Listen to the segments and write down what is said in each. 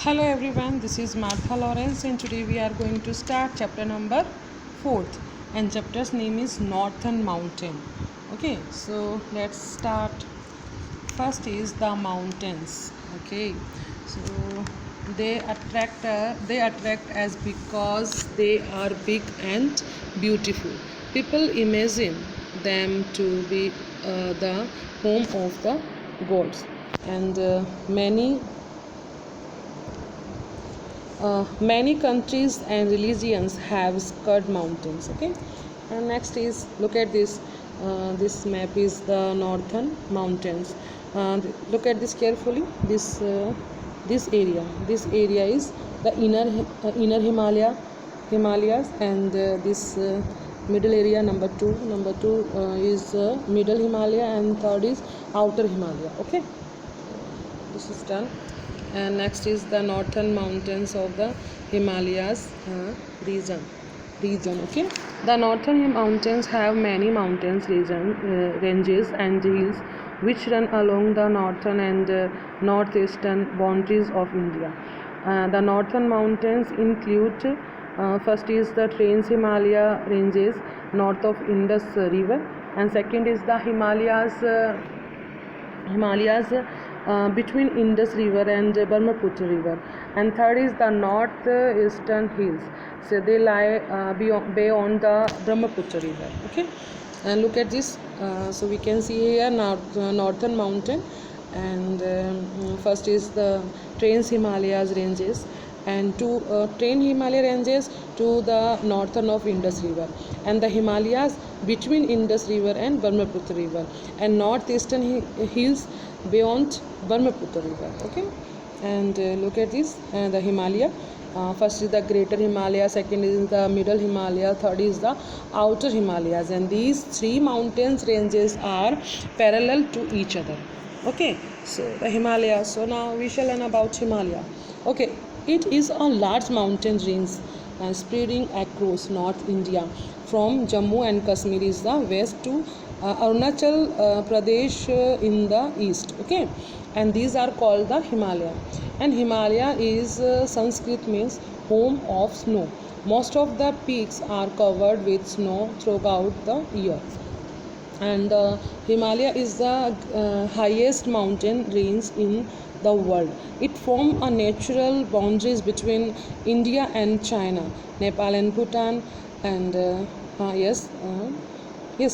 Hello everyone, this is Martha Lawrence and today we are going to start chapter number 4th and chapter's name is Northern Mountain. Okay, so let's start. First is the mountains. Okay, so they attract as because they are big and beautiful. People imagine them to be the home of the gods and many countries and religions have scarred mountains. Okay, and next is look at this. This map is the northern mountains. Look at this carefully. This area is the inner Himalayas, and this middle area number two is middle Himalaya, and third is outer Himalaya. Okay, this is done. And next is the northern mountains of the Himalayas region. Okay, the northern mountains have many ranges and hills which run along the northern and northeastern boundaries of India. The northern mountains include first is the Trans Himalaya ranges north of Indus River, and second is the Himalayas between Indus River and Brahmaputra River, and third is the northeastern hills. So they lie beyond the Brahmaputra River. Okay, and look at this. So we can see here northern mountain, and first is the Trans Himalayas ranges, and two Trans Himalaya ranges to the northern of Indus River, and the Himalayas between Indus River and Brahmaputra River, and northeastern hills beyond Brahmaputra River. Okay, and look at this. The Himalaya. First is the Greater Himalaya, second is the Middle Himalaya, third is the Outer Himalayas, and these three mountains ranges are parallel to each other. Okay, so the Himalaya. So now we shall learn about Himalaya. Okay, it is a large mountain range spreading across North India from Jammu and Kashmir is the west to Arunachal Pradesh in the east. Okay, and these are called the Himalaya. And Himalaya is Sanskrit means home of snow. Most of the peaks are covered with snow throughout the year. And Himalaya is the highest mountain range in the world. It forms a natural boundaries between India and China, Nepal and Bhutan, and yes,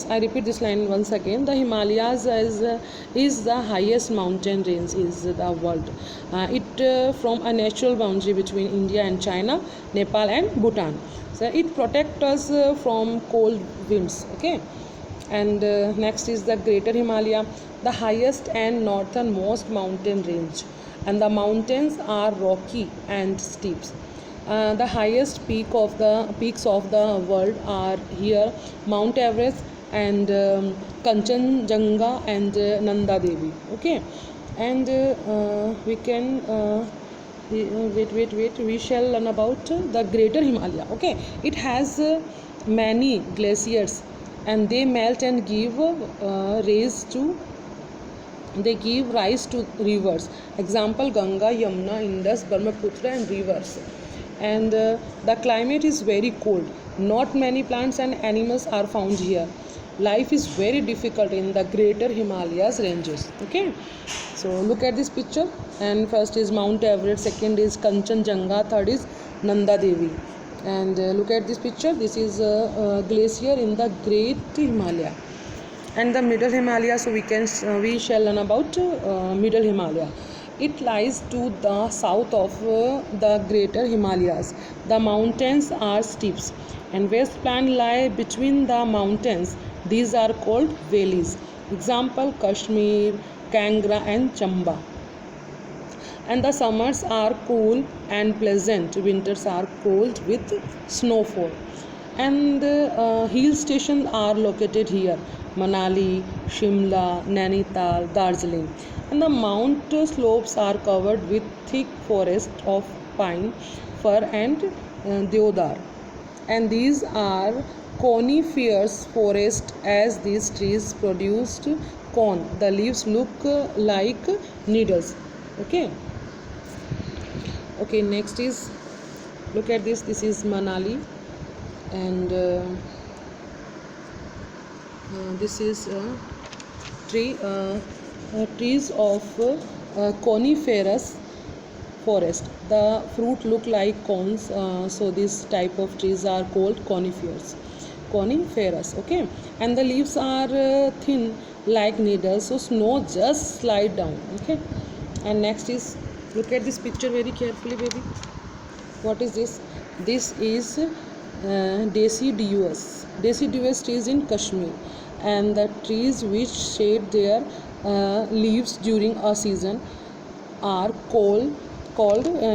I repeat this line once again. The Himalayas is the highest mountain range is the world. It from a natural boundary between India and China, Nepal and Bhutan. So it protects us from cold winds. Okay, and next is the Greater Himalaya, the highest and northernmost mountain range, and the mountains are rocky and steep. The highest peaks of the world are here Mount Everest and Kanchenjunga and Nanda Devi. Okay, and we can wait. We shall learn about the Greater Himalaya. Okay, it has many glaciers, and they melt and give rise to rivers. Example: Ganga, Yamuna, Indus, Brahmaputra, and rivers. And the climate is very cold. Not many plants and animals are found here. Life is very difficult in the Greater Himalayas ranges. Okay, so look at this picture. And first is Mount Everest, second is Kanchenjunga, third is Nanda Devi. And look at this picture. This is a glacier in the Great Himalaya. And the Middle Himalaya. So we shall learn about Middle Himalaya. It lies to the south of the Greater Himalayas. The mountains are steep, and west plains lie between the mountains. These are called valleys. Example: Kashmir, Kangra, and Chamba. And the summers are cool and pleasant. Winters are cold with snowfall. And hill stations are located here: Manali, Shimla, Nainital, Darjeeling. And the mount slopes are covered with thick forest of pine, fir, and deodar. And these are coniferous forest, as these trees produced cone. The leaves look like needles. Okay, Okay, next is, look at this. This is Manali, and this is tree trees of coniferous forest. The fruit look like cones, so this type of trees are called coniferous. Okay, and the leaves are thin like needles, so snow just slide down. Okay, and next is, look at this picture very carefully, baby. What is this? This is deciduous trees in Kashmir, and the trees which shade their leaves during a season are called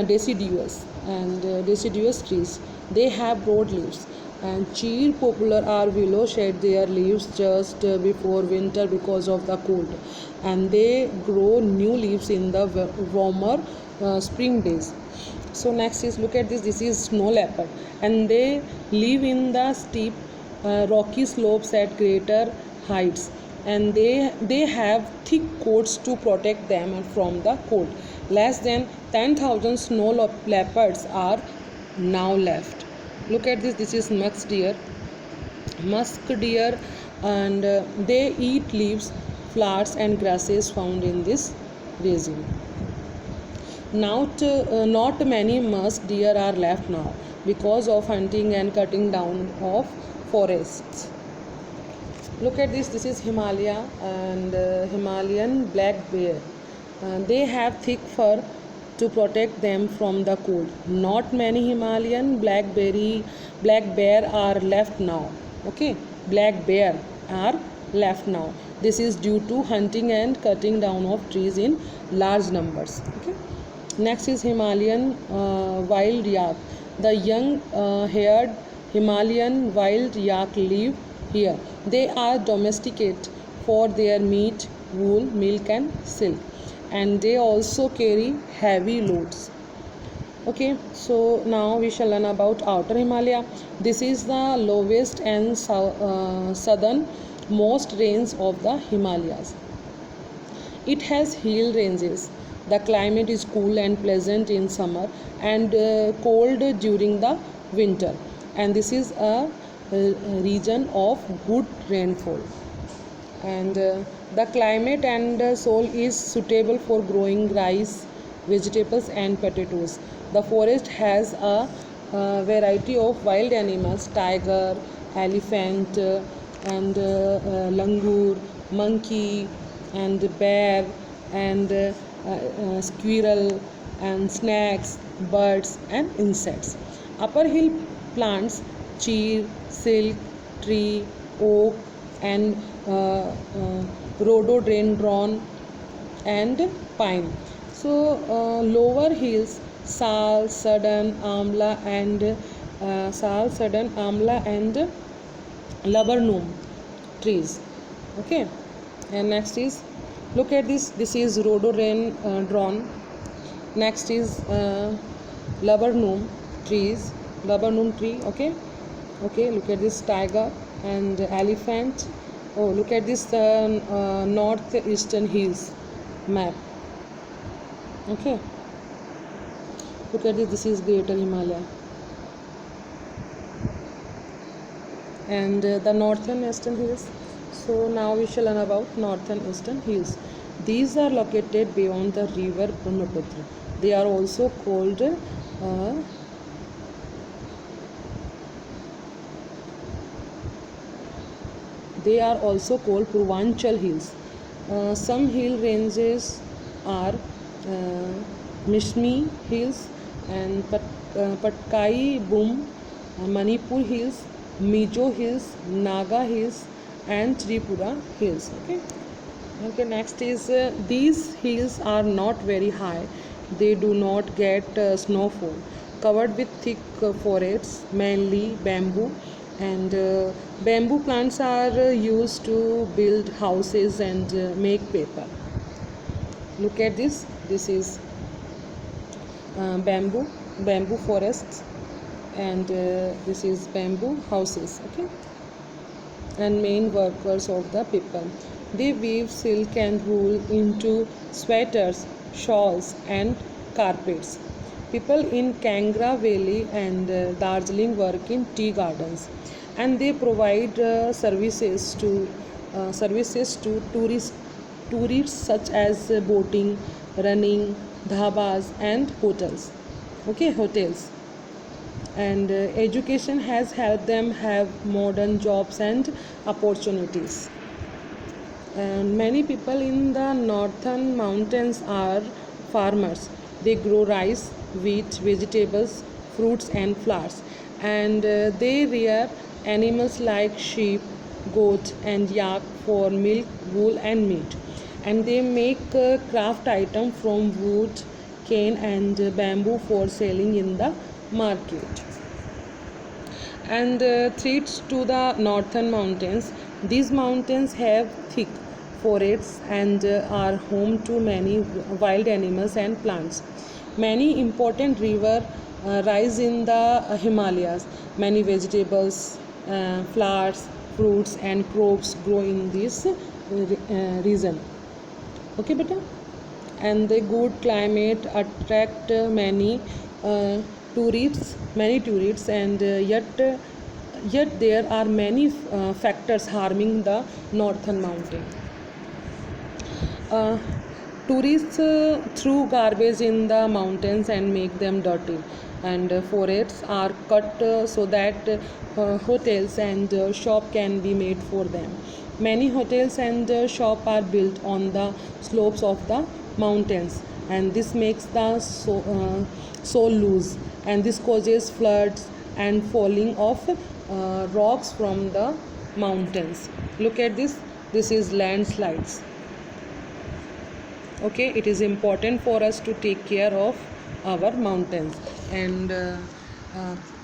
deciduous, and deciduous trees. They have broad leaves. And cheer, poplar, or willow shed their leaves just before winter because of the cold, and they grow new leaves in the warmer spring days. So next is, look at this. This is snow leopard, and they live in the steep rocky slopes at greater heights, and they have thick coats to protect them from the cold. Less than 10,000 snow leopards are now left. Look at this. This is musk deer, and they eat leaves, flowers, and grasses found in this region. Not many musk deer are left now because of hunting and cutting down of forests. Look at this. This is Himalaya, and Himalayan black bear. They have thick fur to protect them from the cold. Not many Himalayan black bear are left now. Okay, black bear are left now. This is due to hunting and cutting down of trees in large numbers. Okay. Next is Himalayan wild yak. The young haired Himalayan wild yak live here. They are domesticated for their meat, wool, milk, and silk, and they also carry heavy loads. Okay, so now we shall learn about outer Himalaya. This is the lowest and southernmost range of the Himalayas. It has hill ranges. The climate is cool and pleasant in summer, and cold during the winter. And this is a region of good rainfall. And the climate and soil is suitable for growing rice, vegetables, and potatoes. The forest has a variety of wild animals: tiger, elephant, and langur, monkey, and bear, and squirrel, and snakes, birds, and insects. Upper hill plants: cheer, silk, tree, oak, and rhododendron, and pine. So lower hills: sal, amla, and laburnum trees. Okay, and next is, look at this. This is rhododendron. Next is laburnum tree. Okay, look at this, tiger and elephant. Oh, look at this northeastern hills map. Okay, look at this. This is Greater Himalaya, and the northern eastern hills. So now we shall learn about northern eastern hills. These are located beyond the river Brahmaputra. They are also called Purvanchal hills. Some hill ranges are Mishmi hills, and Patkai Bum, Manipur hills, Mizo hills, Naga hills, and Tripura hills. Okay, next is, these hills are not very high. They do not get snowfall. Covered with thick forests, mainly bamboo, and bamboo plants are used to build houses and make paper. Look at this. This is bamboo forests, and this is bamboo houses. Okay, and main workers of the people. They weave silk and wool into sweaters, shawls, and carpets. People in Kangra Valley and Darjeeling work in tea gardens, and they provide services to tourists such as boating, running, dhabas, and hotels. Okay, hotels. And education has helped them have modern jobs and opportunities. And many people in the northern mountains are farmers. They grow rice, wheat, vegetables, fruits, and flowers, and they rear animals like sheep, goat, and yak for milk, wool, and meat. And they make craft items from wood, cane, and bamboo for selling in the market. And threats to the northern mountains. These mountains have thick forests and are home to many wild animals and plants. Many important rivers rise in the Himalayas. Many vegetables, flowers, fruits, and crops grow in this region. Okay, beta? And the good climate attract uh, many tourists, and yet there are many factors harming the northern mountain. uh, Tourists threw garbage in the mountains and make them dirty, and forests are cut so that hotels and shop can be made for them. Many hotels and shop are built on the slopes of the mountains, and this makes the soil loose, and this causes floods and falling of rocks from the mountains. Look at this. This is landslides. Okay, it is important for us to take care of our mountains. And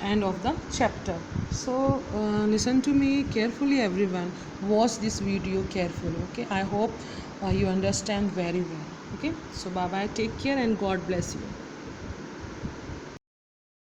end of the chapter. So listen to me carefully, everyone. Watch this video carefully. Okay, I hope you understand very well. Okay, so bye bye, take care, and God bless you.